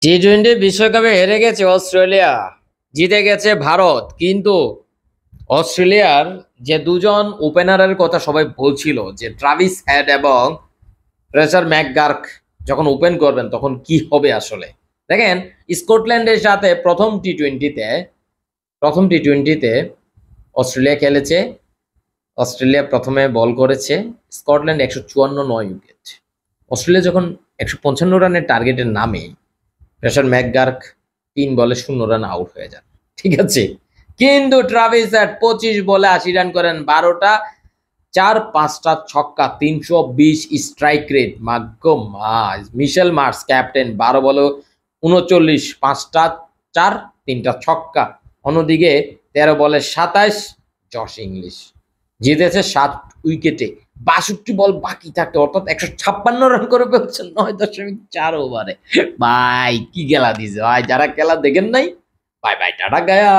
টি-20 বিশ্বকাপে হেরে গেছে অস্ট্রেলিয়া, জিতে গেছে ভারত। কিন্তু অস্ট্রেলিয়ার যে দুজন ওপেনারের কথা সবাই বলছিল, যে ট্রাভিস হেড এবং ফ্রেজার ম্যাকগার্ক যখন ওপেন করবেন তখন কি হবে আসলে। দেখেন, স্কটল্যান্ডের সাথে প্রথম টি টোয়েন্টিতে অস্ট্রেলিয়া খেলেছে। অস্ট্রেলিয়া প্রথমে বল করেছে, স্কটল্যান্ড 154 উইকেট। অস্ট্রেলিয়া যখন 155 রানের টার্গেটের নামে, ফ্রেজার ম্যাকগার্ক 3 বলে 0 রান আউট হয়ে যান। ঠিক আছে, কিন্তু ট্রাভিস হেড 25 বলে 80 রান করেন, 12টা চার, 5টা ছক্কা, 320 স্ট্রাইক রেট। মিশেল মার্স ক্যাপ্টেন, 12 বলে 39, 5টা চার, 3টা ছক্কা। অন্যদিকে 13 বলে 27 জশ ইংলিশ জিতেছে 7 উইকেটে। 62 বল বাকি থাকতে, অর্থাৎ 156 রান করে ফেলছে 9.4 ওভারে। ভাই কি খেলা দিছে ভাই, যারা খেলা দেখেন নাই, বাই বাই, টাটা গায়া।